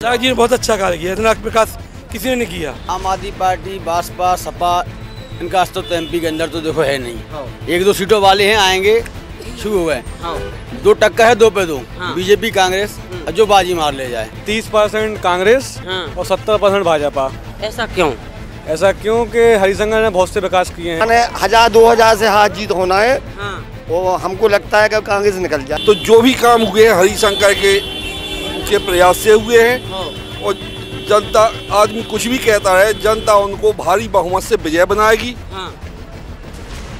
जी ने बहुत अच्छा कार्य किया, इतना विकास किसी ने नहीं किया। आम आदमी पार्टी, भाजपा, सपा, इनका अस्तित्व एमपी के अंदर तो देखो है नहीं। एक दो सीटों वाले हैं, आएंगे, शुरू हुए। दो टक्कर है, 2 पे 2। बीजेपी कांग्रेस जो बाजी मार ले जाए। 30% कांग्रेस और 70% भाजपा। ऐसा क्यों? ऐसा क्यों कि हरिशंकर ने बहुत से विकास किए हैं। 1000-2000 से हाथ जीत होना है। वो हमको लगता है कि कांग्रेस निकल जाए। तो जो भी काम हुए हरिशंकर के प्रयास से हुए हैं और जनता, आदमी कुछ भी कहता है, जनता उनको भारी बहुमत से विजय बनाएगी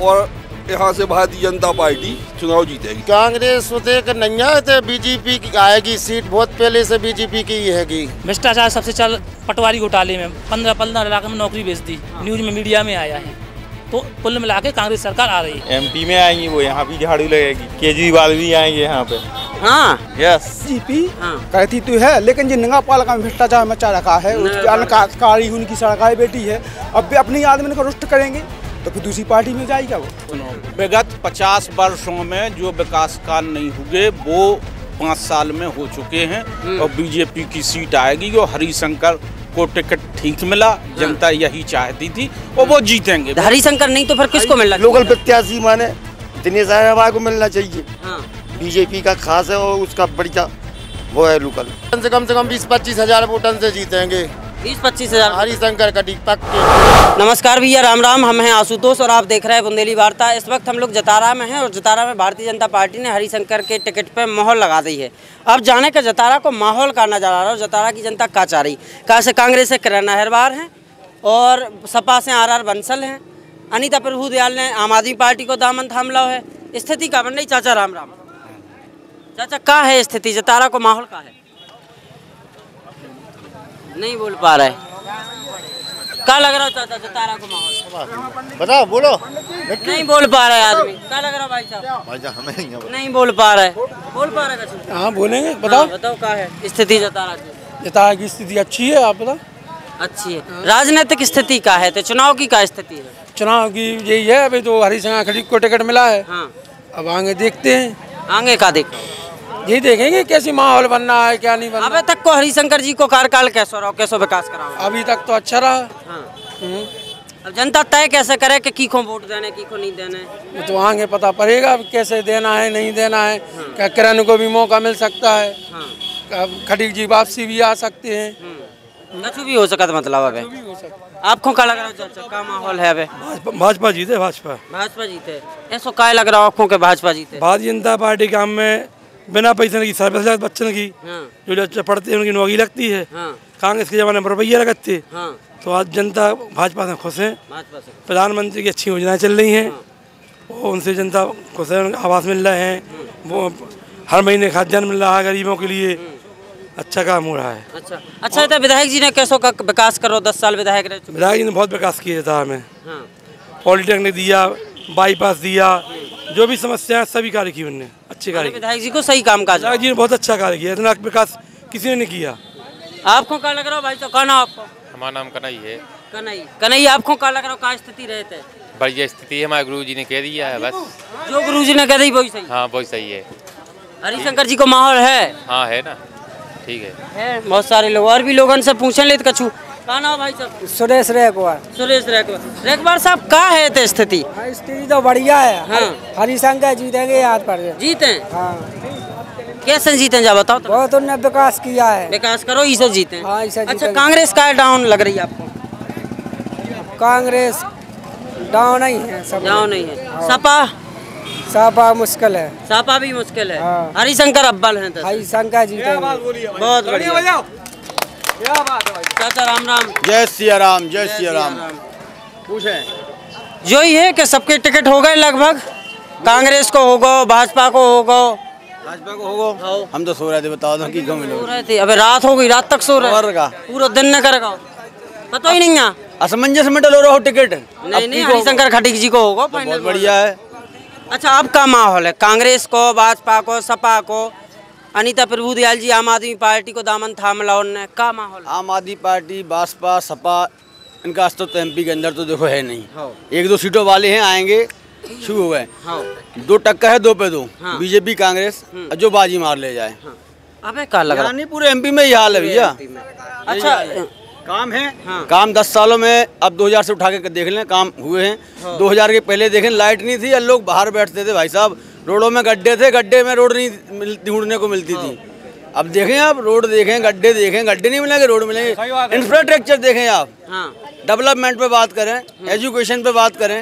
और यहाँ से भारतीय जनता पार्टी चुनाव जीतेगी। कांग्रेस नहीं आए थे, बीजेपी की आएगी सीट। बहुत पहले से बीजेपी की ही हैगी। भ्रष्टाचार सबसे चल पटवारी घोटाले में 15 लाख में नौकरी बेच दी, न्यूज में मीडिया में आया है। तो कुल मिला के कांग्रेस सरकार आ रही है। एमपी में आएंगी वो, यहाँ भी झाड़ू लगेगी। केजरीवाल भी आएंगे यहाँ पे। यस जीपी कहती तो है, लेकिन जो नगरपालिका में भ्रष्टाचार मचा रखा है, उसकी अनकारी उनकी सरकार बेटी है। अब अपनी आदमी को रुष्ट करेंगे तो फिर दूसरी पार्टी में जाएगा वो। विगत 50 वर्षों में जो विकास कार्य नहीं हुए वो 5 साल में हो चुके हैं और बीजेपी की सीट आएगी। और हरिशंकर को टिकट ठीक मिला, जनता यही चाहती थी और वो जीतेंगे। हरिशंकर नहीं तो फिर किसको मिलना? लोकल प्रत्याशी माने दिनेश राय को मिलना चाहिए। बीजेपी का खास है और उसका बढ़िया वो है लोकल। कम से कम 20-25 हजार वोटन से जीतेंगे। 20-25 हजार हरिशंकर का टिक पक्के। नमस्कार भैया, राम राम। हम हैं आशुतोष और आप देख रहे हैं बुंदेली वार्ता। इस वक्त हम लोग जतारा में हैं और जतारा में भारतीय जनता पार्टी ने हरिशंकर के टिकट पे मोहर लगा दी है। अब जाने का जतारा को माहौल का नजर आ रहा है। जतारा की जनता का चाह रही, कहा से कांग्रेस से किरण अहिरवार हैं और सपा से आर बंसल हैं। अनीता प्रभु दयाल ने आम आदमी पार्टी को दामन थाम ला है। स्थिति का बन रही। चाचा राम राम। चाचा का है स्थिति, जतारा को माहौल का है? नहीं बोल पा रहे, क्या लग रहा चाचा जतारा को माहौल? बताओ, बोलो। नहीं बोल पा रहे आदमी, क्या लग रहा भाई साहब? नहीं बोल पा रहे। बोल पा रहे? हाँ बोलेंगे। बताओ बताओ क्या है स्थिति जतारा की? जतारा की स्थिति अच्छी है, आप बताओ। अच्छी है। राजनीतिक स्थिति का है तो चुनाव की क्या स्थिति है? चुनाव की यही है, अभी तो हरिशंकर खड़ी को टिकट मिला है। अब आगे देखते हैं। आगे का देखो, यही देखेंगे कैसी माहौल बनना है, क्या नहीं बनना। अभी तक को हरिशंकर जी को कार्यकाल कैसा रहा, कैसा विकास करा? अभी तक तो अच्छा रहा। अब जनता तय कैसे करे कि किसको वोट देने, किसको नहीं देने? वो तो आगे पता पड़ेगा अब कैसे देना है, नहीं देना है। क्या किरण को भी मौका मिल सकता है, खटीक जी वापसी भी आ सकते हैं। कुछ भी हो सकता, मतलब अब आपको क्या लग रहा है चाचा, क्या माहौल है? अबे भाजपा जीते। भाजपा जीते। ऐसा क्या लग रहा है आपको के भाजपा जीते? भारतीय जनता पार्टी काम में बिना पैसे की सर्विस लगती, बच्चन की जो बच्चे पढ़ते हैं उनकी नौकरी लगती है। कांग्रेस के जमाने में रुपये लगते, तो आज जनता भाजपा से खुश है। प्रधानमंत्री की अच्छी योजनाएं चल रही हैं और उनसे जनता खुश है। आवास मिल रहे हैं, वो हर महीने खाद्यान्न मिल रहा है गरीबों के लिए। अच्छा काम हो रहा है। अच्छा तो विधायक जी ने कैसो का विकास करो? 10 साल विधायक रहे। विधायक जी ने बहुत विकास किया था हमें। पॉलिटेक्निक दिया, बाईपास दिया, जो भी समस्या है सभी कार्य की उन्होंने अच्छे कार्य। विधायक जी को सही काम का? विधायक जी ने बहुत अच्छा कार्य किया, इतना विकास किसी ने नहीं किया। आपको क्या लग रहा है भाई? तो कहना आपको? हमारा नाम कन्हई है। कन्हई, आपको क्या लग रहा है, क्या स्थिति रहते? बढ़िया स्थिति है, हमारे गुरु जी ने कह दिया है बस। जो गुरु जी ने कह दी वही सही? हाँ वही सही है। हरिशंकर जी को माहौल है? हाँ है ना, ठीक है। बहुत सारे लोग और भी लोगों से पूछे ले कछु। कहा ना भाई साहब? सुरेश रेखवार। रेखवार साहब का है तो स्थिति? स्थिति तो बढ़िया है। हरिशंकर जीतेंगे, याद पर जीते। कैसे जीते जा बताओ तो? बहुत उन्होंने विकास किया है। विकास करो इसे जीते। अच्छा, कांग्रेस का डाउन लग रही है आपको? कांग्रेस डाउन नहीं है, सब डाउन नहीं है। सपा मुश्किल है। सपा भी मुश्किल है। हरिशंकर अव्वल है। हरिशंकर जीतेंगे। बहुत बढ़िया। चाचा राम राम। जय सिया राम, जय सिया राम। पूछे जो ही है कि सबके टिकट हो गए लगभग? कांग्रेस को होगा, भाजपा को होगा। हम तो सो रहे थे, बताओ तो की सो रहे थे? अबे रात हो गई, रात तक सो रहे? पूरा दिन न करेगा, पता ही नहीं है। असमंजस में डलो रहो टिकट। नहीं हरिशंकर खटीक जी को होगा। बहुत बढ़िया है। अच्छा, अब का माहौल है? कांग्रेस को, भाजपा को, सपा को, अनीता प्रभु दयाल जी आम आदमी पार्टी को दामन थाम ला उन्होंने, क्या माहौल? आम आदमी पार्टी, भाजपा, सपा, इनका अस्तित्व एमपी के अंदर तो देखो है नहीं। एक दो सीटों वाले हैं, आएंगे, शुरू हुए। 2 टक्कर है, 2 पे 2। बीजेपी कांग्रेस जो बाजी मार ले जाए। अबे क्या लग रहा नहीं, पूरे एमपी में ही हाल है भैया। अच्छा काम है, काम 10 सालों में अब 2000 से उठा के देख लें काम हुए हैं। 2000 के पहले देखें लाइट नहीं थी, लोग बाहर बैठते थे भाई साहब, रोडों में गड्ढे थे, गड्ढे में रोड नहीं ढूंढने को मिलती थी। अब देखें आप, रोड देखें, गड्ढे देखें, गड्ढे नहीं मिलेंगे, रोड मिलेंगे। इंफ्रास्ट्रक्चर देखें आप, डेवलपमेंट पे बात करें, एजुकेशन पे बात करें,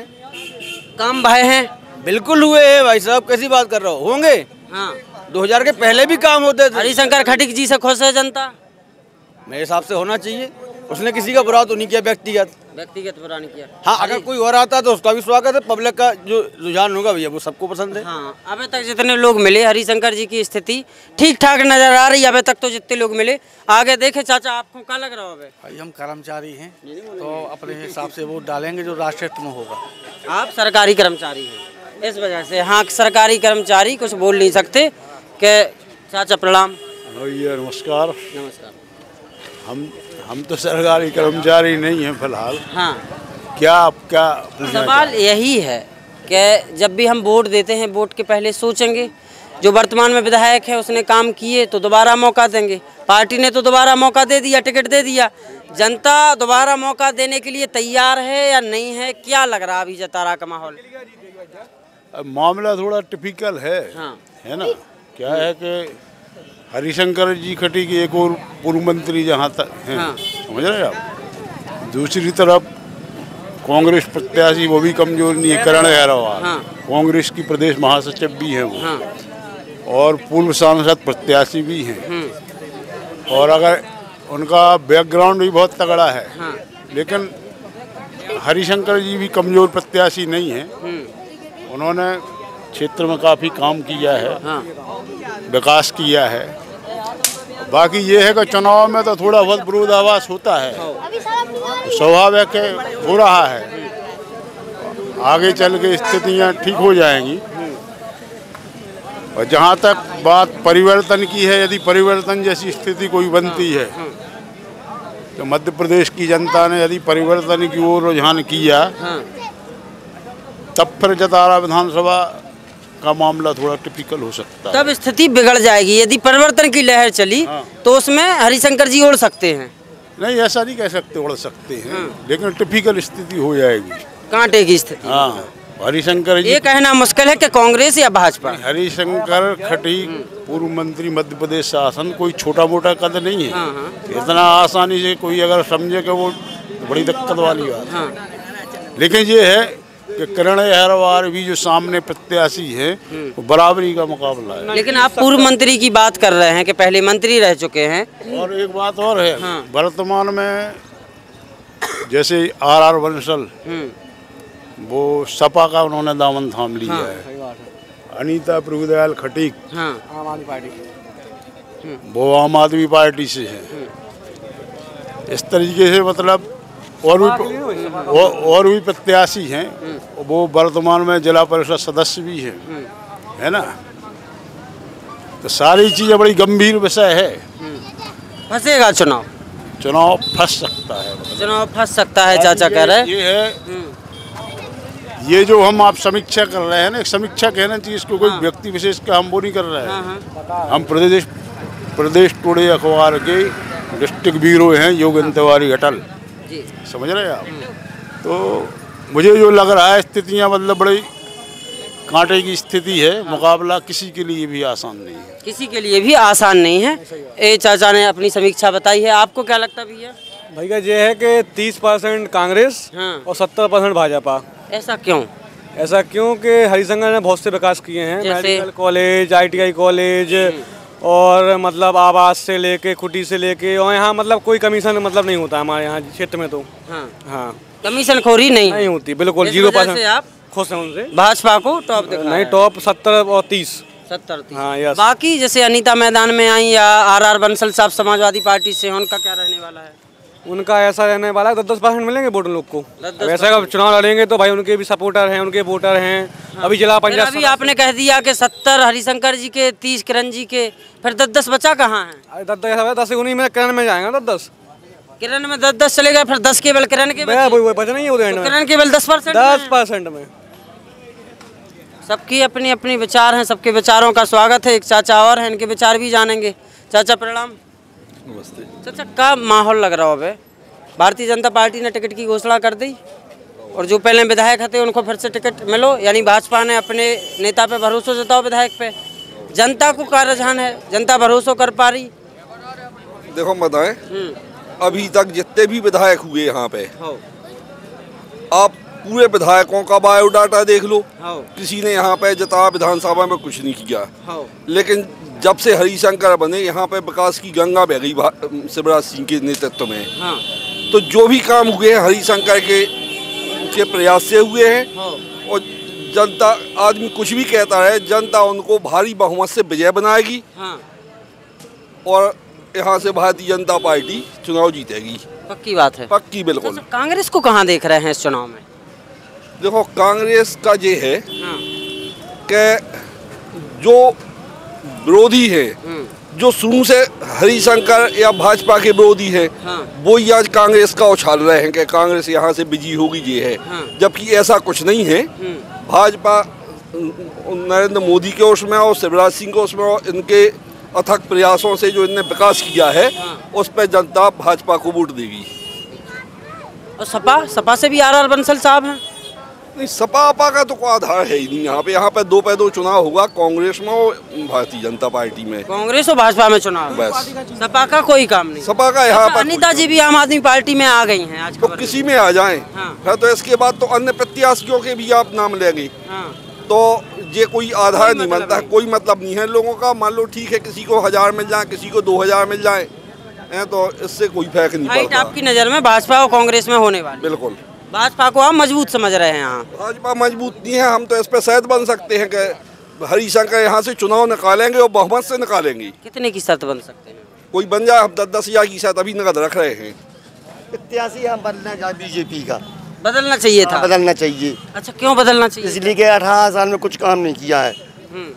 काम भाई हैं, बिल्कुल हुए हैं भाई साहब, कैसी बात कर रहे हो, होंगे। 2000 के पहले भी काम होते थे। हरिशंकर खटीक जी से खुश है जनता? मेरे हिसाब से होना चाहिए, उसने किसी का बुरा तो नहीं किया, व्यक्तिगत बुरा नहीं किया। हाँ, अगर कोई और आता तो उसका भी स्वागत है, पब्लिक का जो रुझान होगा भैया वो सबको पसंद है। हाँ, अभी तक जितने लोग मिले हरिशंकर जी की स्थिति ठीक ठाक नजर आ रही है अभी तक, तो जितने लोग मिले। आगे देखे चाचा, आपको क्या लग रहा है? भाई हम कर्मचारी हैं तो अपने हिसाब से वोट डालेंगे जो राष्ट्र हित में होगा। आप सरकारी कर्मचारी हैं, इस वजह से। हाँ, सरकारी कर्मचारी कुछ बोल नहीं सकते कि चाचा प्रणाम। भैया नमस्कार। नमस्कार। हम तो सरकारी कर्मचारी नहीं हैं फिलहाल। हाँ, क्या सवाल यही है कि जब भी हम वोट देते हैं, वोट के पहले सोचेंगे जो वर्तमान में विधायक है उसने काम किए तो दोबारा मौका देंगे। पार्टी ने तो दोबारा मौका दे दिया, टिकट दे दिया। जनता दोबारा मौका देने के लिए तैयार है या नहीं है? क्या लग रहा है अभी जतारा का माहौल? मामला थोड़ा टिपिकल है। हाँ। है ना, क्या है कि हरिशंकर जी खटी की एक और पूर्व मंत्री जहाँ तक हैं, समझ रहे आप। दूसरी तरफ कांग्रेस प्रत्याशी वो भी कमजोर नहीं है, करण अहरवाल, कांग्रेस की प्रदेश महासचिव भी हैं वो, और पूर्व सांसद प्रत्याशी भी हैं। और अगर उनका बैकग्राउंड भी बहुत तगड़ा है, लेकिन हरिशंकर जी भी कमजोर प्रत्याशी नहीं है। उन्होंने क्षेत्र में काफ़ी काम किया है, विकास किया है। बाकी ये है कि चुनाव में तो थोड़ा बहुत विरोधाभास होता है, स्वाभाविक है, हो रहा है। आगे चल के स्थितियाँ ठीक हो जाएंगी। और जहाँ तक बात परिवर्तन की है, यदि परिवर्तन जैसी स्थिति कोई बनती है तो मध्य प्रदेश की जनता ने यदि परिवर्तन की ओर रुझान किया तब फिर जतारा विधानसभा का मामला थोड़ा टिपिकल हो सकता है। तब स्थिति बिगड़ जाएगी। यदि परिवर्तन की लहर चली तो उसमें हरिशंकर जी उड़ सकते हैं। नहीं, ऐसा नहीं कह सकते उड़ सकते हैं, लेकिन टिपिकल स्थिति हो जाएगी, कांटे की स्थिति। हाँ, हरिशंकर जी, ये कहना मुश्किल है कि कांग्रेस या भाजपा। हरिशंकर खटीक पूर्व मंत्री मध्य प्रदेश शासन कोई छोटा मोटा कद नहीं है। इतना आसानी से कोई अगर समझे कि वो बड़ी दिक्कत वाली बात। लेकिन ये है कि करण अहरवाल भी जो सामने प्रत्याशी है वो बराबरी का मुकाबला है। लेकिन आप पूर्व मंत्री की बात कर रहे हैं कि पहले मंत्री रह चुके हैं। और एक बात और है, वर्तमान में जैसे आर बंसल, वो सपा का उन्होंने दामन थाम लिया है। अनीता प्रभुदयाल खटीक, आम आदमी पार्टी, वो आम आदमी पार्टी से है। इस तरीके से मतलब और भी प्रत्याशी हैं, वो वर्तमान में जिला परिषद सदस्य भी हैं, है ना। तो सारी चीज़ें बड़ी गंभीर विषय है। फंसेगा चुनाव फंस सकता है, चुनाव फंस सकता है। चाचा कह रहे हैं ये है, ये जो हम आप समीक्षा कर रहे हैं ना, समीक्षा कहना चाहिए इसको, कोई व्यक्ति विशेष का हम वो नहीं कर रहे हैं। हम प्रदेश टुडे अखबार के डिस्ट्रिक्ट ब्यूरो हैं योगेंद्र तिवारी अटल, समझ रहे हैं आप। तो मुझे जो लग रहा है स्थितियाँ मतलब बड़ी कांटे की स्थिति है। मुकाबला किसी के लिए भी आसान नहीं है, किसी के लिए भी आसान नहीं है। ए चाचा ने अपनी समीक्षा बताई है, आपको क्या लगता है भैया? भैया ये है कि 30% कांग्रेस और 70% भाजपा। ऐसा क्यों? ऐसा क्यों कि हरिशंकर ने बहुत से विकास किए हैं, मेडिकल कॉलेज, ITI कॉलेज, और मतलब आवास से लेके, खुटी से लेके, और यहाँ मतलब कोई कमीशन मतलब नहीं होता हमारे यहाँ क्षेत्र में। तो हाँ, कमीशन खोरी नहीं होती, बिल्कुल 0%। आप खुश हैं उनसे? भाजपा को टॉप दिख रहा है। नहीं, टॉप 70 और 30। 70-30। हाँ, यस। बाकी जैसे अनीता मैदान में आई या आर बंसल साहब समाजवादी पार्टी से, उनका क्या रहने वाला है? उनका ऐसा रहने वाला है 10% मिलेंगे वोट लोग को। वैसे अगर चुनाव लड़ेंगे तो भाई उनके भी सपोर्टर हैं, उनके वोटर हैं। अभी जिला पंचायत अभी आपने कह दिया कि 70 हरिशंकर जी के, 30 किरण जी के, फिर 10-10 बचा कहाँ है? 10 उन्हीं में किरण में जाएगा। 10 किरण में 10 चलेगा, फिर 10 केवल किरण के बच नहीं है, किरण केवल 10% में। सबकी अपनी अपनी विचार हैं, सबके विचारों का स्वागत है। एक चाचा और हैं, इनके विचार भी जानेंगे। चाचा प्रणाम। नमस्ते। चाचा का माहौल लग रहा हो अबे? भारतीय जनता पार्टी ने टिकट की घोषणा कर दी और जो पहले विधायक थे उनको फिर से टिकट मिलो, यानी भाजपा ने अपने नेता पे भरोसा जताओ विधायक पे। जनता को क्या रुझान है, जनता भरोसा कर पा रही? देखो बताएं, अभी तक जितने भी विधायक हुए यहाँ पे, आप पूरे विधायकों का बायोडाटा देख लो, किसी ने यहाँ पे जता विधानसभा में कुछ नहीं किया। लेकिन जब से हरिशंकर बने यहाँ पे विकास की गंगा बह गई शिवराज सिंह के नेतृत्व में। तो जो भी काम हुए हैं हरिशंकर के प्रयास से हुए हैं। और जनता, आदमी कुछ भी कहता है, जनता उनको भारी बहुमत से विजय बनाएगी और यहाँ से भारतीय जनता पार्टी चुनाव जीतेगी। पक्की बात है? पक्की, बिल्कुल। कांग्रेस को कहाँ देख रहे हैं इस चुनाव में? देखो कांग्रेस का ये है कि जो विरोधी है, जो शुरू से हरिशंकर या भाजपा के विरोधी है, वो ही आज कांग्रेस का उछाल रहे हैं कि कांग्रेस यहाँ से बिजी होगी ये है। जबकि ऐसा कुछ नहीं है। भाजपा नरेंद्र मोदी के उसमें और शिवराज सिंह के उसमें और इनके अथक प्रयासों से जो इनने विकास किया है, उस पर जनता भाजपा को वोट देगी। और सपा से भी आर बंसल साहब हैं? नहीं, सपा का तो कोई आधार है ही नहीं। यहाँ पे 2 पे 2 चुनाव होगा, कांग्रेस में और भारतीय जनता पार्टी में। कांग्रेस और भाजपा में चुनाव, बस। सपा का कोई काम नहीं। सपा का यहाँ पर अनीता जी भी आम आदमी पार्टी में आ गई हैं आज। तो किसी में आ जाएं, फिर तो इसके बाद तो अन्य प्रत्याशियों के भी आप नाम लेंगे। तो ये कोई आधार नहीं बनता, कोई मतलब नहीं है लोगों का। मान लो ठीक है, किसी को 1000 मिल जाए, किसी को 2000 मिल जाए, तो इससे कोई फर्क नहीं पड़ता। आपकी नज़र में भाजपा और कांग्रेस में होने वाली? बिल्कुल। भाजपा को आप मजबूत समझ रहे हैं यहाँ? भाजपा मजबूत नहीं है, हम तो इस पर शर्त बन सकते हैं कि हरिशंकर यहाँ से चुनाव निकालेंगे और बहुमत से निकालेंगे। कितने की शर्त बन सकते हैं? कोई बन जाए, हम 10-10 हज़ार की शर्त अभी नकद रख रहे हैं। प्रत्याशी हम बदलना चाहे बीजेपी का, बदलना चाहिए था। बदलना चाहिए। अच्छा, क्यों बदलना चाहिए? इसलिए कि 18 साल में कुछ काम नहीं किया है।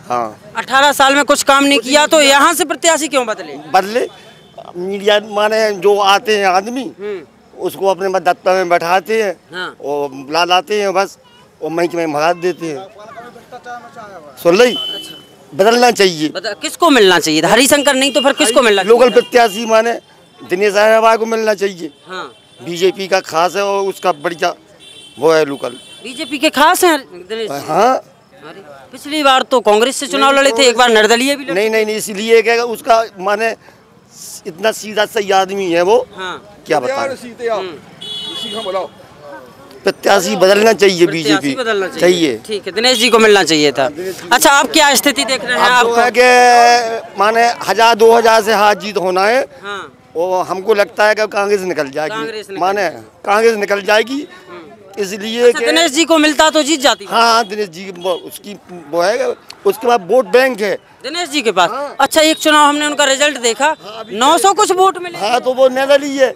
हाँ, 18 साल में कुछ काम नहीं किया तो यहाँ से प्रत्याशी क्यों बदले? मीडिया माने जो आते हैं आदमी, उसको अपने दफ्तर में बैठाते हैं और ला लाते हैं बस, और मई में भगा देते हैं। सुन ली, बदलना चाहिए। किसको मिलना चाहिए? हरिशंकर नहीं तो फिर किसको मिलना चाहिए? लोकल प्रत्याशी माने दिनेश को मिलना चाहिए। बीजेपी का खास है और उसका बढ़िया वो है लोकल। बीजेपी के खास हैं दिनेश? हाँ, पिछली बार तो कांग्रेस से चुनाव लड़े थे, एक बार निर्दलीय भी लड़े। नहीं, इसलिए क्या उसका माने इतना सीधा सही आदमी है वो। क्या बताएं? प्रत्याशी बदलना चाहिए, बीजेपी चाहिए। ठीक है, दिनेश जी को मिलना चाहिए था। अच्छा, आप क्या स्थिति देख रहे हैं? आपको है कि माने 1000-2000 से हार जीत होना है। और हमको लगता है कि कांग्रेस निकल जाएगी, माने कांग्रेस निकल जाएगी। इसलिए दिनेश जी को मिलता तो जीत जाती। हाँ, दिनेश जी उसकी वो है, उसके बाद वोट बैंक है दिनेश जी के पास। अच्छा, एक चुनाव हमने उनका रिजल्ट देखा, 900 कुछ वोट मिले। हाँ, तो वो निर्दलीय है,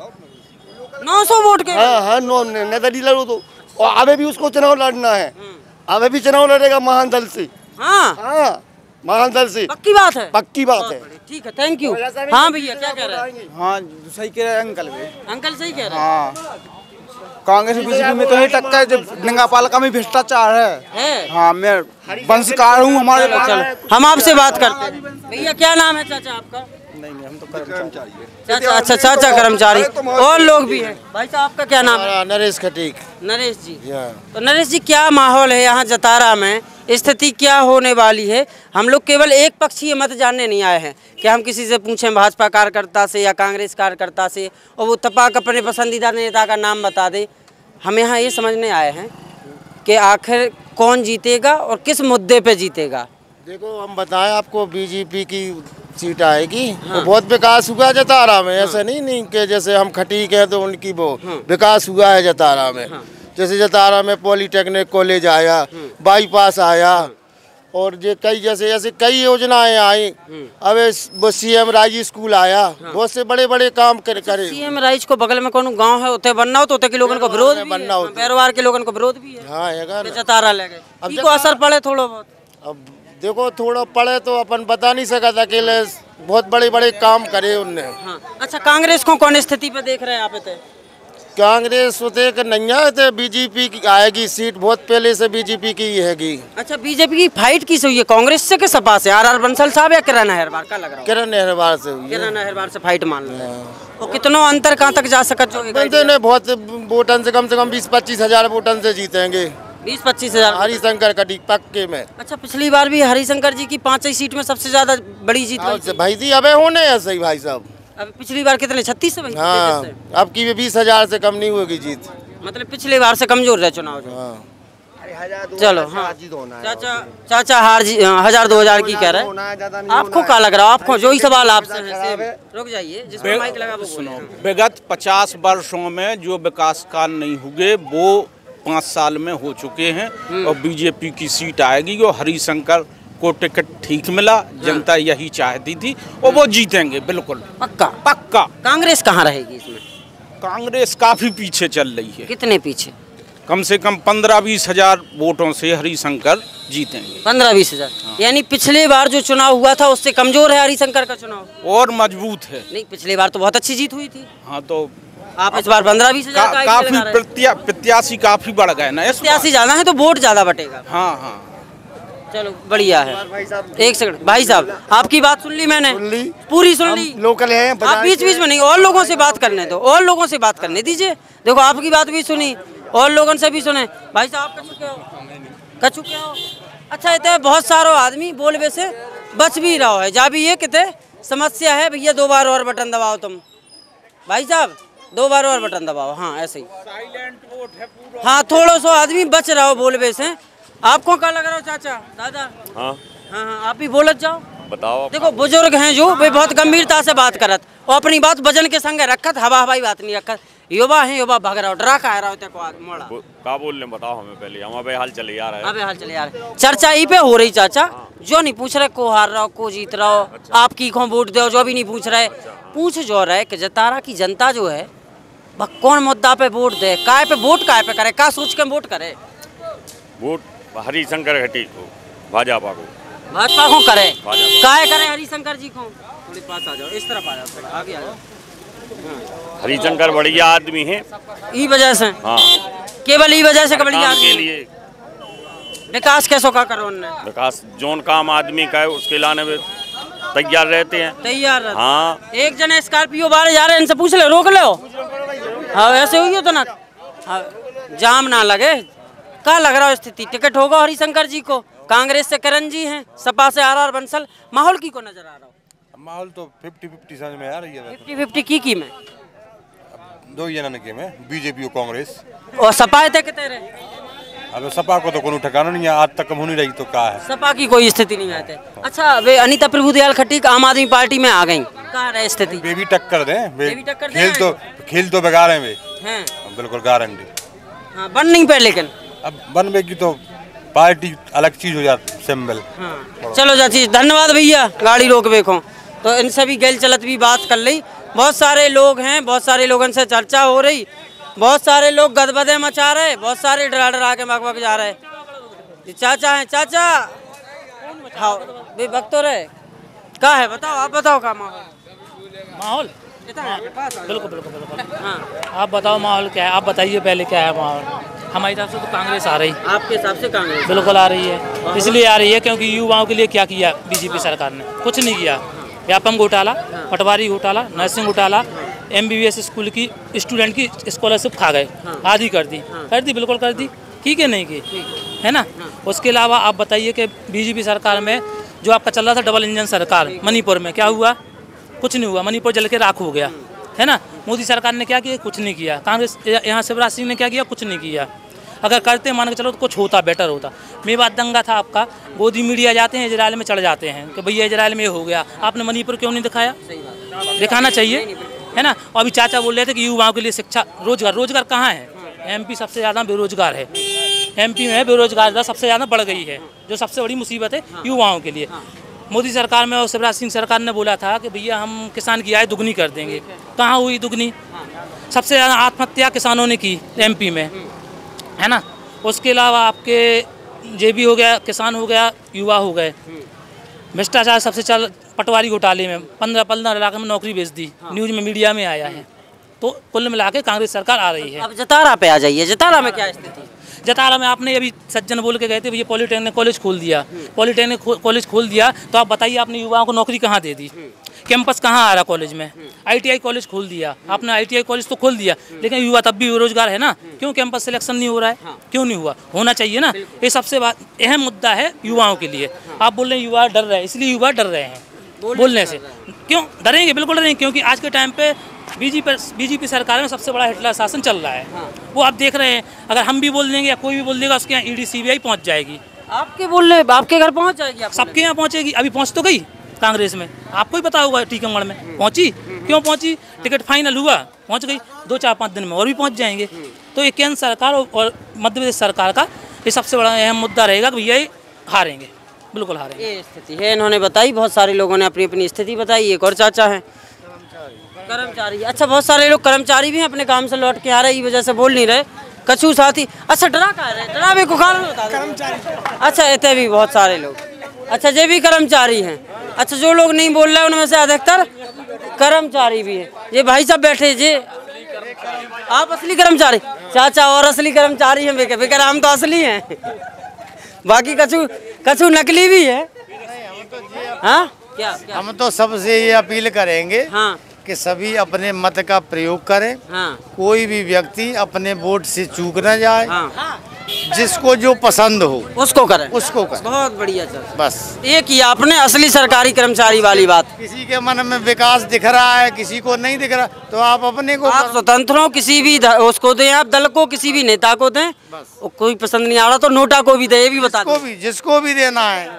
900 वोट के। हाँ, निर्दलीय लड़ो तो। और अबे भी उसको चुनाव लड़ना है, अबे भी चुनाव लड़ेगा महान दल से। हाँ, महान दल से। पक्की बात है? पक्की बात है। ठीक है, थैंक यू। हाँ भैया, क्या कह रहे हैं? हाँ, सही कह रहे हैं अंकल भी। अंकल सही कह रहे हैं। हाँ, कांग्रेस बीजेपी में तो नहीं टक्कर, जब नंगापाल में भ्रष्टाचार है। हाँ, मैं वंशकार हूँ, हमारे पास। हम आपसे बात करते हैं। भैया क्या नाम है चाचा आपका? नहीं, हम तो कर्मचारी है। चाचा, अच्छा चाचा कर्मचारी, और लोग भी हैं। भाई साहब आपका क्या नाम है? नरेश खटीक। नरेश जी, तो नरेश जी क्या माहौल है यहाँ जतारा में? स्थिति क्या होने वाली है? हम लोग केवल एक पक्षीय मत जानने नहीं आए हैं कि हम किसी से पूछें भाजपा कार्यकर्ता से या कांग्रेस कार्यकर्ता से और वो तपाक अपने पसंदीदा नेता का नाम बता दे। हम यहाँ ये समझने आए हैं कि आखिर कौन जीतेगा और किस मुद्दे पे जीतेगा। देखो, हम बताएं आपको, बीजेपी की सीट आएगी। हाँ। बहुत विकास हुआ है जतारा में। हाँ। ऐसा नहीं कि जैसे हम खटीक हैं तो उनकी वो विकास हुआ है जतारा में। हाँ। जैसे जतारा में पॉलीटेक्निक कॉलेज आया, बाईपास आया, और ये जैसे कई योजनाएं आई। अब वो CM राइज स्कूल आया। बहुत से बड़े बड़े काम करे। CM राइज को बगल में कौन गांव है, उते बनना हो तो उते के लोगों को विरोध भी बनना हो, परिवार के लोगों को विरोध भी है। हाँ, है जतारा ले गए, इनको असर पड़े थोड़ा बहुत। अब देखो, थोड़ा पड़े तो अपन बता नहीं सकता, अकेले बहुत बड़े बड़े काम करे उनने। हाँ। अच्छा, कांग्रेस को कौन स्थिति पे देख रहे हैं आप? कांग्रेस होते कि नहीं आए थे, बीजेपी की आएगी सीट, बहुत पहले से बीजेपी की हैगी। अच्छा, बीजेपी की फाइट किस हुई है, कांग्रेस से कि सपा से? आर बंसल साहब या किरण अहिरवार का लग रहा है? किरण अहिरवार से हुई है। किरण अहिरवार से फाइट मान लो। तो कितनों अंतर कहाँ तक जा सकत जो बनते ने बहुत वोटन से कम 20-25 हजार वोटन से जीतेंगे। 20-25 हजार हरिशंकर कटी पक्के में। अच्छा, पिछली बार भी हरिशंकर जी की 5 ही सीट में सबसे ज्यादा बड़ी जीत भाई जी अबे होने ऐसे ही भाई साहब। अब पिछली बार कितने 36 से? हाँ, अब की 20,000 से कम नहीं होगी जीत। मतलब पिछली बार से कमजोर रहे चुनाव जो। चलो हाँ। चाचा हार 1000-2000 की कह रहे हैं, आपको क्या लग रहा है? आपको जो ही सवाल आपसे है, रुक जाइए जिसमें माइक लगा वो सुनो। विगत 50 वर्षों में जो विकास कार्य नहीं हुए वो 5 साल में हो चुके हैं और बीजेपी की सीट आएगी और हरिशंकर को टिकट ठीक मिला, जनता यही चाहती थी और वो जीतेंगे बिल्कुल पक्का। पक्का। कांग्रेस कहाँ रहेगी इसमें? कांग्रेस काफी पीछे चल रही है। कितने पीछे? कम से कम 15-20 हजार वोटों से हरिशंकर जीतेंगे। 15-20 हजार? यानी पिछले बार जो चुनाव हुआ था उससे कमजोर है हरिशंकर का चुनाव और मजबूत है? नहीं, पिछली बार तो बहुत अच्छी जीत हुई थी। हाँ, तो आप इस बार 15-20 हजार काफी प्रत्याशी काफी बढ़ गए ना। प्रत्याशी ज्यादा है तो वोट ज्यादा बटेगा। हाँ हाँ, चलो बढ़िया है। एक सेकंड भाई साहब, आपकी बात सुन ली मैंने, पूरी सुन ली। लोकल है, आप बीच बीच में नहीं, और लोगों से बात करने दो, और लोगों से बात करने दीजिए। देखो आपकी बात भी सुनी और लोगों से भी सुने। भाई साहब कर चुके हो? अच्छा, इतने बहुत सारो आदमी बोलबे से बच भी रहो है, जा भी ये कितने समस्या है भैया। 2 बार और बटन दबाओ तुम भाई साहब, 2 बार और बटन दबाओ। हाँ ऐसे ही साइलेंट वोट है पूरा। हाँ, थोड़ा सा आदमी बच रहा हो बोलबे से। आपको क्या लग रहा हो चाचा दादा? हाँ हाँ हाँ, आप भी बोलत जाओ। बताओ। देखो बुजुर्ग हैं जो, वे बहुत गंभीरता से बात करत और अपनी बात वजन के संग रखत, हवा हवाई बात नहीं रखत। युवा है, युवा भाग रहा डरा खा रहा होते को मोड़ा का बोल रहे बताओ हमें पहले, हम अबे हाल चले आ रहा है। अबे हाल चले आ रहे। चर्चा ई पे हो रही चाचा, जो नहीं पूछ रहे को हार रहा हो को जीत रहा हो, आप की को वोट दो, जो भी नहीं पूछ रहे। पूछ जो रहे कि जतारा की जनता जो है वह कौन मुद्दा पे वोट दे, काय पे वोट काय पे करे, का सोच के वोट करे? वोट हरिशंकर घटी को, भाजपा को। भाजपा को करे, काय करे हरिशंकर जी को? थोड़ी पास आ जाओ, इस तरफ आ जाओ, आगे आ जाओ। हरिशंकर बढ़िया आदमी है ई वजह से। हाँ, केवल ई वजह से बढ़िया आदमी के लिए। विकास कैसो का करो उन्होंने? विकास जोन काम आदमी का है उसके लाने में तैयार रहते हैं। तैयार रहते। हाँ, एक जने स्कॉर्पियो बाहर जा रहे हैं, इनसे पूछ ले, रोक लो। हाँ वैसे हुई हो तो ना, हाँ, जाम ना लगे। क्या लग रहा है स्थिति? टिकट होगा हरिशंकर जी को, कांग्रेस से किरण जी हैं, सपा से आर बंसल। माहौल की को नजर आ रहा हो? माहौल तो 50-50 समझ में आ रही है। 50-50 की में 2 ही जना के में, बीजेपी और कांग्रेस। और सपा थे कितने रहे? अब सपा को तो कोई ठिकाना नहीं है, आज तक कम होनी रही तो क्या है। सपा की कोई स्थिति नहीं आते। अच्छा, वे अनीता प्रभुदयाल खट्टिक आम आदमी पार्टी में आ गई, कहाँ रहे स्थिति? वे भी टक्कर दें, टक्कर खेल तो बेकार है वे हैं, बिल्कुल गारंटी। हाँ, बन नहीं पे, लेकिन अब बनवेगी तो पार्टी अलग चीज हो जाती सिंबल। हाँ। चलो चाची धन्यवाद भैया, गाड़ी रोक बेखो। तो इनसे भी गैल चलत भी बात कर ली। बहुत सारे लोग हैं, बहुत सारे लोगों से चर्चा हो रही, बहुत सारे लोग गदबदे मचा रहे, बहुत सारे डरा डरा के मक जा रहे। चाचा है चाचा, हाँ भी वक्त तो रहे, क्या है बताओ, आप बताओ क्या माहौल? बिल्कुल बिल्कुल बिल्कुल। हाँ, आप बताओ माहौल क्या है, आप बताइए पहले क्या है माहौल? हमारे हिसाब से तो कांग्रेस आ रही। आपके हिसाब से कांग्रेस बिल्कुल आ रही है, इसलिए आ रही है क्योंकि युवाओं के लिए क्या किया बीजेपी सरकार ने? कुछ नहीं किया। व्यापम घोटाला, पटवारी घोटाला, नर्सिंग घोटाला, MBBS स्कूल की स्टूडेंट की स्कॉलरशिप खा गए, आधी कर दी। बिल्कुल कर दी, ठीक है नहीं की है ना। उसके अलावा आप बताइए कि बीजेपी सरकार में जो आपका चल रहा था डबल इंजन सरकार, मणिपुर में क्या हुआ? कुछ नहीं हुआ, मणिपुर जल के राख हो गया है ना। मोदी सरकार ने क्या किया? कुछ नहीं किया। कांग्रेस यहाँ शिवराज सिंह ने क्या किया? कुछ नहीं किया। अगर करते मान के चलो तो कुछ होता, बेटर होता। मेवात दंगा था आपका, गोदी मीडिया जाते हैं इजराइल में चढ़ जाते हैं कि भैया इजराइल में ये हो गया, आपने मणिपुर क्यों नहीं दिखाया? दिखाना चाहिए है ना। और अभी चाचा बोल रहे थे कि युवाओं के लिए शिक्षा, रोजगार, रोजगार कहाँ है? MP सबसे ज़्यादा बेरोजगार है, MP में बेरोजगार दर सबसे ज़्यादा बढ़ गई है, जो सबसे बड़ी मुसीबत है युवाओं के लिए। मोदी सरकार में और शिवराज सिंह सरकार ने बोला था कि भैया हम किसान की आय दुगनी कर देंगे, कहाँ हुई दुगनी? सबसे ज़्यादा आत्महत्या किसानों ने की MP में, है ना। उसके अलावा आपके जे भी हो गया, किसान हो गया, युवा हो गए। भ्रष्टाचार सबसे चल, पटवारी घोटाले में 15-15 लाख में नौकरी बेच दी, न्यूज़ में मीडिया में आया है तो कुल मिला के कांग्रेस सरकार आ रही है। अब जतारा पे आ जाइए, जतारा में क्या स्थिति? जतारा में आपने अभी सज्जन बोल के गए थे ये पॉलिटेक्निक कॉलेज खोल दिया, पॉलिटेक्निक कॉलेज खोल दिया, तो आप बताइए आपने युवाओं को नौकरी कहाँ दे दी? कैंपस कहाँ आ रहा कॉलेज में? ITI कॉलेज खोल दिया आपने, ITI कॉलेज तो खोल दिया, लेकिन युवा तब भी बेरोजगार है ना। क्यों कैंपस सिलेक्शन नहीं हो रहा है? क्यों नहीं हुआ? होना चाहिए ना। ये सबसे अहम मुद्दा है युवाओं के लिए। आप बोल रहे हैं युवा डर रहे हैं, इसलिए युवा डर रहे हैं बोलने से। क्यों डरेंगे? बिल्कुल डरेंगे, क्योंकि आज के टाइम पे बीजेपी सरकार में सबसे बड़ा हिटलर शासन चल रहा है। वो आप देख रहे हैं, अगर हम भी बोल देंगे या कोई भी बोल देगा उसके यहाँ ED CBI पहुँच जाएगी। आपके बोल रहे आपके घर पहुँच जाएगी? सबके यहाँ पहुँचेगी। अभी पहुँच तो गई कांग्रेस में, आपको ही पता होगा टीकमगढ़ में पहुँची। क्यों पहुँची? टिकट फाइनल हुआ, पहुँच गई। 2-4-5 दिन में और भी पहुँच जाएंगे। तो ये केंद्र सरकार और मध्य प्रदेश सरकार का ये सबसे बड़ा अहम मुद्दा रहेगा कि भैया हारेंगे, बिल्कुल हारेंगे। ये स्थिति है इन्होंने बताई। बहुत सारे लोगों ने अपनी अपनी स्थिति बताई। एक और चाचा हैं कर्मचारी। अच्छा, बहुत सारे लोग कर्मचारी भी हैं, अपने काम से लौट के आ रहे, इस वजह से बोल नहीं रहे। कछु साथी अच्छा डरा कह रहे, डरा भी कुखार कर्मचारी। अच्छा, इतने भी बहुत सारे लोग, अच्छा ये भी कर्मचारी हैं। अच्छा, जो लोग नहीं बोल रहे उनमें से अधिकतर कर्मचारी भी है। ये भाई साहब बैठे जी, आप असली कर्मचारी? चाचा और असली कर्मचारी हैं? बेकर हम तो असली हैं, बाकी कछु नकली भी है। हाँ क्या? हम तो सबसे ये अपील करेंगे कि सभी अपने मत का प्रयोग करें। कोई भी व्यक्ति अपने वोट से चूक न जाए। जिसको जो पसंद हो उसको करें, उसको करें। बहुत बढ़िया सर। बस एक ही आपने असली सरकारी कर्मचारी वाली बात। किसी के मन में विकास दिख रहा है, किसी को नहीं दिख रहा, तो आप अपने को आप स्वतंत्र हो, किसी भी उसको दें, आप दल को, किसी भी नेता को दें। कोई पसंद नहीं आ रहा तो नोटा को भी दे, ये भी बता दें। जिसको भी देना है,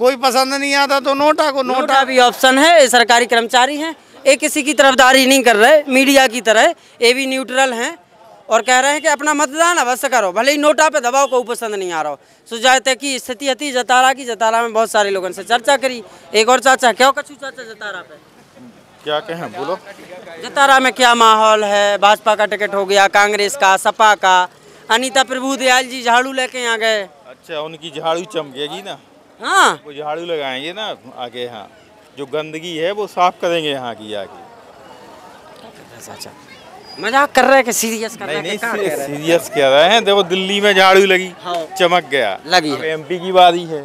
कोई पसंद नहीं आता तो नोटा को। नोटा भी ऑप्शन है। ये सरकारी कर्मचारी हैं, ये किसी की तरफदारी नहीं कर रहे मीडिया की तरह, ये भी न्यूट्रल हैं और कह रहे हैं कि अपना मतदान अवश्य करो, भले ही नोटा पे दबाव को पसंद नहीं आ रहा हो। सुजाते की स्थिति थी जतारा की। जतारा में बहुत सारे लोगों से चर्चा करी। एक और चाचा, क्या कछु चाचा जतारा पे क्या कहें, बोलो। जतारा में क्या माहौल है? भाजपा का टिकट हो गया, कांग्रेस का, सपा का। अनीता प्रभु दयाल जी झाड़ू लेके आ गए। अच्छा, उनकी झाड़ू चमकेगी ना। हाँ, वो झाड़ू लगाएंगे ना आगे। हाँ, जो गंदगी है वो साफ करेंगे यहाँ की आगे। अच्छा, मजाक कर रहे हैं कि सीरियस कर रहे हैं? नहीं, सीरियस कह रहे हैं। देखो दिल्ली में झाड़ू लगी, चमक गया, लगी। MP की बारी है,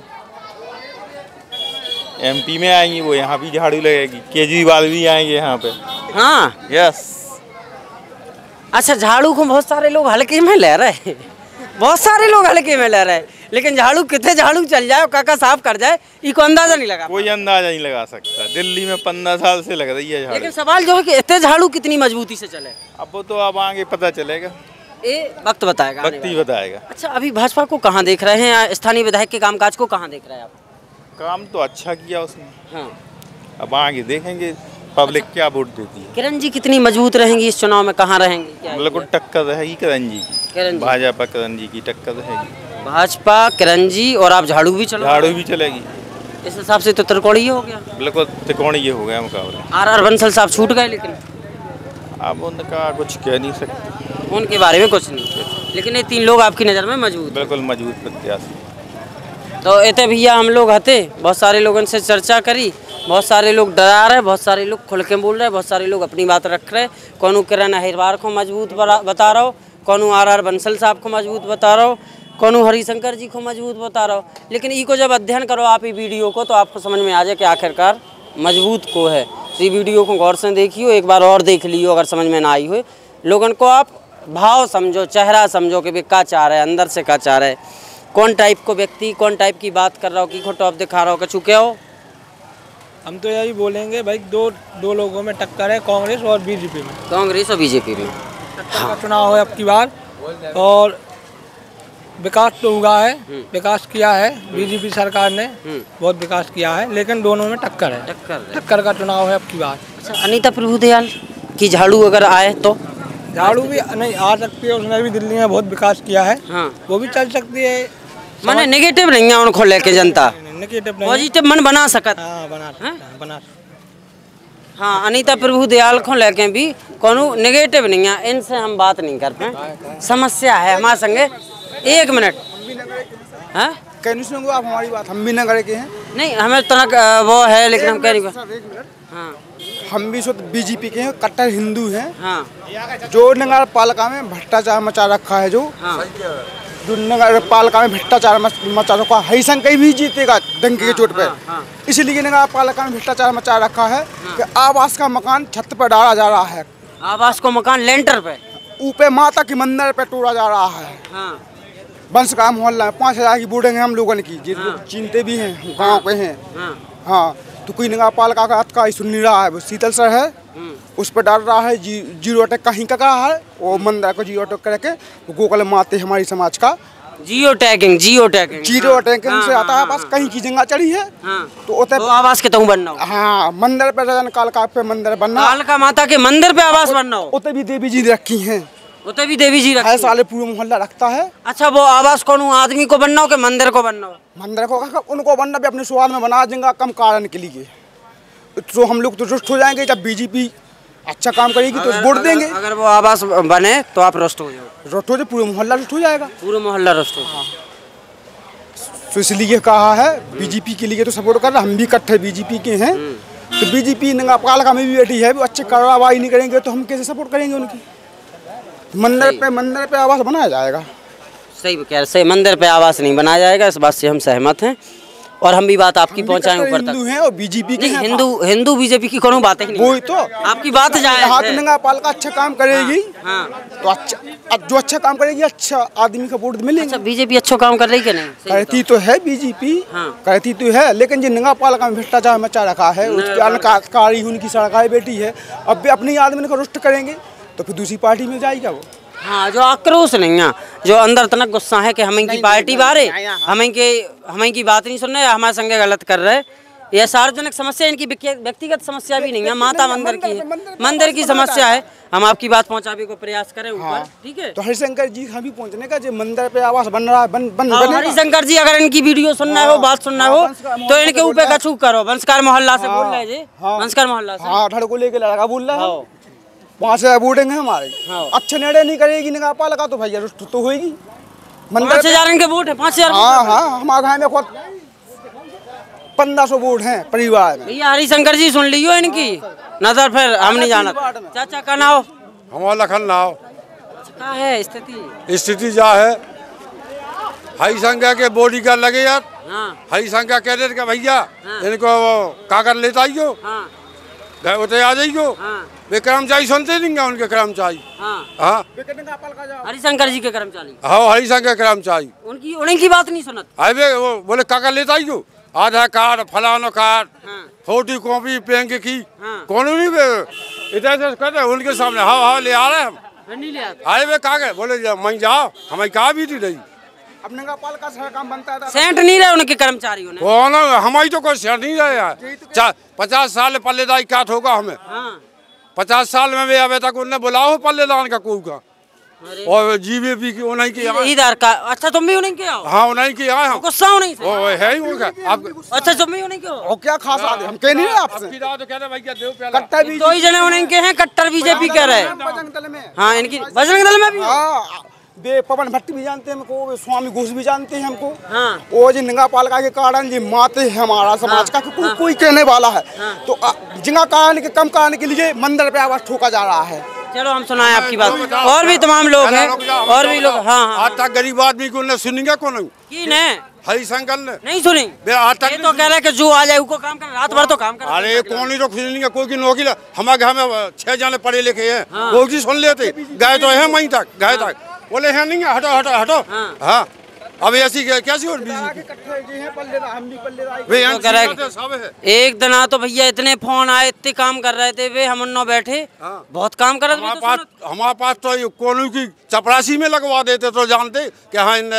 MP में आएंगी वो, यहाँ भी झाड़ू लगेगी। केजरीवाल भी आएंगे यहाँ पे। हाँ, यस। अच्छा, झाड़ू को बहुत सारे लोग हल्के में ले रहे हैं, बहुत सारे लोग हल्के में ले रहे हैं, लेकिन झाड़ू कितने झाड़ू चल जाए, काका साफ कर जाए, इको अंदाजा नहीं लगा। कोई अंदाजा नहीं लगा सकता। दिल्ली में 15 साल से लग रही है झाड़ू। लेकिन सवाल जो है कि इतने झाड़ू कितनी मजबूती से चले, अब वो तो अब आगे पता चलेगा, ये वक्त बताएगा, वक्त ही बताएगा। अच्छा, अभी भाजपा को कहाँ देख रहे हैं? स्थानीय विधायक के कामकाज को कहाँ देख रहे हैं आप? काम तो अच्छा किया उसने। हाँ, अब आगे देखेंगे पब्लिक क्या वोट देती है। किरण जी कितनी मजबूत रहेंगी इस चुनाव में? कहाँ रहेंगी? बिल्कुल टक्कर रहेगी किरण जी की। भाजपा किरण जी की टक्कर रहेगी। भाजपा किरण जी और आप झाड़ू भी चलो? झाड़ू भी चलेगी। इस हिसाब से तो त्रिकोणीय हो गया। बिल्कुल त्रिकोणीय हो गया मुकाबला। RR बंसल साहब छूट गए, लेकिन अब उनका कुछ कह नहीं सकते, उनके बारे में कुछ नहीं, लेकिन ये 3 लोग आपकी नज़र में मजबूत? बिल्कुल मजबूत प्रत्याशी। तो इतने भैया हम लोग हते, बहुत सारे लोगों से चर्चा करी, बहुत सारे लोग डरा रहे, बहुत सारे लोग खुल के बोल रहे, बहुत सारे लोग अपनी बात रख रहे। कौन किरण अहिरवार को मजबूत बता रहा हो, कौन RR बंसल साहब को मजबूत बता रहा हो, कौन हरिशंकर जी को मजबूत बता रहा हो। लेकिन इको जब अध्ययन करो आप ये वीडियो को, तो आपको समझ में आ जाए कि आखिरकार मजबूत को है। तो ये वीडियो को गौर से देखियो, एक बार और देख लियो अगर समझ में ना आई हो। लोगों को आप भाव समझो, चेहरा समझो कि क्या चाह रहा है, अंदर से क्या चाह रहा है, कौन टाइप को व्यक्ति, कौन टाइप की बात कर रहा हो, की टॉप दिखा रहा हो, कछु क्या हो। हम तो यही बोलेंगे भाई, दो लोगों में टक्कर है, कांग्रेस और बीजेपी में। कांग्रेस और बीजेपी में टक्कर का चुनाव है अब की बार। और विकास तो हुआ है, विकास किया है बीजेपी सरकार ने, बहुत विकास किया है, लेकिन दोनों में टक्कर है। टक्कर का चुनाव है अब की बार। अच्छा, अनीता प्रभु दयाल की झाड़ू अगर आए तो? झाड़ू भी नहीं आ सकती है, उसने भी दिल्ली में बहुत विकास किया है। हाँ, वो भी चल सकती है। माने नेगेटिव नहीं है उनको लेके जनता, पॉजिटिव मन बना सकत। हाँ, बना। हाँ, अनीता प्रभु दयाल को लेके भी कोनो नेगेटिव नहीं है, इनसे हम बात नहीं कर पाए। समस्या है हमारे संगे। 1 मिनट। हाँ, आप हमारी बात, हम भी नगर के हैं। नहीं, हमें तो वो है, लेकिन हम कह रही। हाँ, हम भी शुद्ध बीजेपी के हैं, कट्टर हिंदू हैं। हाँ। जो नगर पालिका में भ्रष्टाचार मचा रखा है, जो नगर पालिका में भ्रष्टाचार मचा रखा है, हरिशंकर भी जीतेगा डंके के चोट पे। इसलिए नगर पालिका में भ्रष्टाचार मचा रखा है कि आवास का मकान छत पर डाला जा रहा है। आवास को मकान लेंटर पे, ऊपर माता के मंदिर पे तोड़ा जा रहा है। बंस का मोहल्ला में 5000 की बोर्डिंग है हम लोगों की, जिनको चिंते भी हैं, गाँव पे हैं। हाँ, तो कोई नगर पालिका का का सुन नहीं रहा है। वो शीतल सर है, उस पर डाल रहा है जीरो अटैक कहीं का रहा है, वो मंदिर को जीरो अटैक करके गोकुल माते हमारी समाज का जीरो टैगिंग से आता है। बस कहीं की जगह चढ़ी है तो आवास के तहु बनना हो। हाँ, मंदिर पे रजन कालका पे मंदिर बनना, कालका माता के मंदिर पे आवास बनना हो। उते भी देवी जी रखी हैं, उते भी देवी जी रखी साले पूरा मोहल्ला रखता है। अच्छा, वो आवास कौन आदमी को बनना हो कि मंदिर को बनना हो? मंदिर को उनको बनना भी अपने स्वाद में बना देंगे कम कारण के लिए। तो हम लोग तो रुष्ट हो जाएंगे। जब बीजेपी अच्छा काम करेगी तो वोट देंगे। अगर वो आवास बने तो आप रुष्ट हो जाओ। रुष्ट हो जाए, पूरा मोहल्ला रुष्ट हो जाएगा। पूरा मोहल्ला रुष्ट हो। तो इसलिए कहा है बीजेपी के लिए तो सपोर्ट कर रहा। हम भी इकट्ठे बीजेपी के हैं, तो बीजेपी नगर पालिका में भी बैठी है, वो अच्छे कार्रवाई नहीं करेंगे तो हम कैसे सपोर्ट करेंगे उनकी? मंदिर पे आवास बनाया जाएगा। सही कह रहे, सही, मंदिर पे आवास नहीं बनाया जाएगा, इस बात से हम सहमत हैं। और हम भी बात आपकी पहुंचाएं ऊपर तक। हिंदू हैं और बीजेपी के हिंदू बीजेपी की कोनो बात ही नहीं। वही तो आपकी बात जाए। हाथ नगर पालिका अच्छा काम करेगी तो अच्छा, जो अच्छा काम करेगी अच्छा आदमी का वोट मिलेगा। अच्छा, बीजेपी अच्छा काम कर रही है कि नहीं? कहती तो है बीजेपी, कहती तो है, लेकिन जो नगर पालिका में भ्रष्टाचार मचा रखा है, उसके अनकारी उनकी सड़काई बेटी है। अब भी अपने आदमी को रुष्ट करेंगे तो फिर दूसरी पार्टी में जाएगा वो। हाँ, जो आक्रोश नहीं है, जो अंदर तनक गुस्सा है कि हमें की पार्टी बारे हमें की बात नहीं सुन रहे, हमारे संगे गलत कर रहे। यह सार्वजनिक समस्या, इनकी व्यक्तिगत समस्या भी नहीं है, माता मंदिर की है, मंदिर की समस्या है। हम आपकी बात पहुंचाने को प्रयास करें ऊपर, ठीक है? तो हरिशंकर जी हम भी पहुंचने का, जो मंदिर पे आवास बन रहा है, हरिशंकर जी अगर इनकी वीडियो सुनना हो, बात सुनना हो तो इनके ऊपर कछू करो। बंसकार मोहल्ला से बोल रहे जी, बंसकार मोहल्ला से। हाँ, धड़ को लेके लड़का बोल रहा है। 5000 वोटिंग है हमारे। अच्छे निर्णय नहीं करेगी नगर पालिका तो भैया रुष्ट तो होगी। 5000 इनके वोट है, 5000। हाँ, हमारे घर में खुद 1500 वोट हैं परिवार में। भैया हरिशंकर जी सुन लियो इनकी नजर, फिर हम नहीं जाना। चाचा का नाव हमारा लखन नाव क्या है स्थिति जा है। हरिशंकर के बॉडी का लगे यार। हरिशंकर कह रहे थे भैया इनको कागज लेता आइयो, उतरे आ जाइयो। वे कर्मचारी सुनते नहीं उनके कर्मचारी। हाँ, हरिशंकर जी के कर्मचारी। हाँ, हरिशंकर कर्मचारी उनकी बात नहीं सुनत। अरे वो बोले कागज लेता आइयो, आधार कार्ड, फलाना कार्ड, फोटो कॉपी बैंक की कौन नहीं इधर कर रहे उनके सामने। हाँ, ले आ रहे हम। अरे वे कागज बोले मैं जाओ, हमें कहा भी थी नहीं। अब नगर पालिका से काम बनता है, सेंट नहीं रहे उनके कर्मचारियों ने। वो ना हमारी तो कोई सेंट नहीं रहे यार। 50 साल पल्लेदारी क्या होगा हमें। 50 साल में भी अभी तक उन्हें बुलाओ पल्लेदान का कोई का। और जीवीपी की उन्हीं की इधर का। अच्छा, तुम भी उन्हीं के आओ? हाँ, उन्हीं की आए हम। गुस्सा उन्हीं से? वो है ही उनका। अब अच्छा, तुम भी उन्हीं के हो? क्या खास आदमी हम कह नहीं रहे आपसे। तो कह रहे भैया देव प्याला। कट्टर बीजेपी, 2 जने उन्हीं के हैं, कट्टर बीजेपी कह रहे हैं। बजरंग दल में। हाँ, इनकी बजरंग दल में भी। हाँ, पवन भट्टी भी जानते हैं हमको, स्वामी घोष भी जानते हैं हमको। हाँ। वो जी नगर पालिका के कारण जी माते है हमारा समाज का कोई कहने वाला है। तो जिंगा कारण के कम कारण के लिए मंदिर पे आवाज ठोका जा रहा है। चलो हम सुनाएं आपकी बात। और भी तमाम लोग हैं, और भी लोग। हाँ, आज तक गरीब आदमी को उन्हें सुनेंगे कौन? हरिशंकर ने नहीं सुनी। आज तक तो कह रहे कि जो आ जाए उसको काम कर, रात भर तो काम कर। अरे कौन ही तो सुनेंगे, कोई की नौकरी। हमारे घर में 6 जने पढ़े लिखे हैं, कोई की सुन लेते। गए तो है वहीं तक, गए तक बोले हैं नहीं, हटो हटो हटो। हाँ, अब ऐसी कैसी हो एक दिन तो भैया इतने फोन आए, इतने काम कर रहे थे वे, हम उन्होंने बैठे। बहुत काम कर रहे थे। हमारे पास तो कोनू की चपरासी में लगवा देते तो जानते कि हाँ इन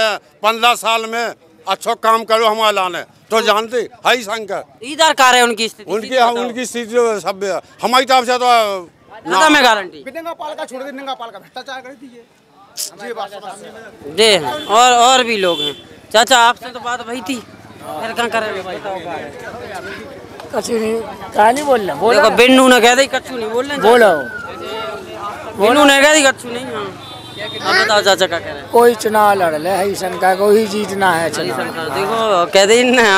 15 साल में अच्छा काम करो हमारे लाने तो जानते। हरिशंकर इधर कार है उनकी स्थिति, उनकी स्थिति सब हमारी तरफ से तो में गारंटी। पालिका छोड़ दे, नगर पालिका भ्रष्टाचार करती है। जी, और भी लोग हैं। चाचा आपसे तो बात वही थी, फिर क्या करें? कछु नहीं, क्या नहीं बोल रहा। देखो बिन्नू ने कह दी कच्चू नहीं बोल रहे। बोलो, बिन्नू ने कह दी कच्चू नहीं। हाँ, आप बताओ चाचा क्या कह रहे हैं? कोई चुनाव लड़ ले, हरिशंकर को ही जीतना है चुनाव। देखो कह दे ना,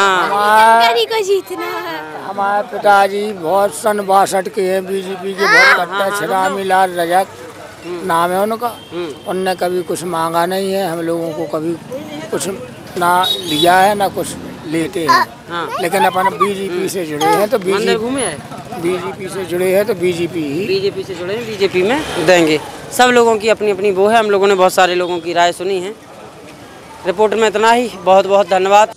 को जीतना है। हमारे पिताजी बहुत सन 62 के हैं, बीजेपी के बहुत कट्टर, छरामी लाल रजक नाम है उनका। उनने कभी कुछ मांगा नहीं है हम लोगों को, कभी कुछ ना लिया है ना कुछ लेते हैं। लेकिन अपन बीजेपी से जुड़े हैं तो बीजेपी से जुड़े हैं तो बीजेपी से जुड़े हैं, बीजेपी में देंगे। सब लोगों की अपनी अपनी वो है, हम लोगों ने बहुत सारे लोगों की राय सुनी है। रिपोर्ट में इतना ही, बहुत बहुत धन्यवाद।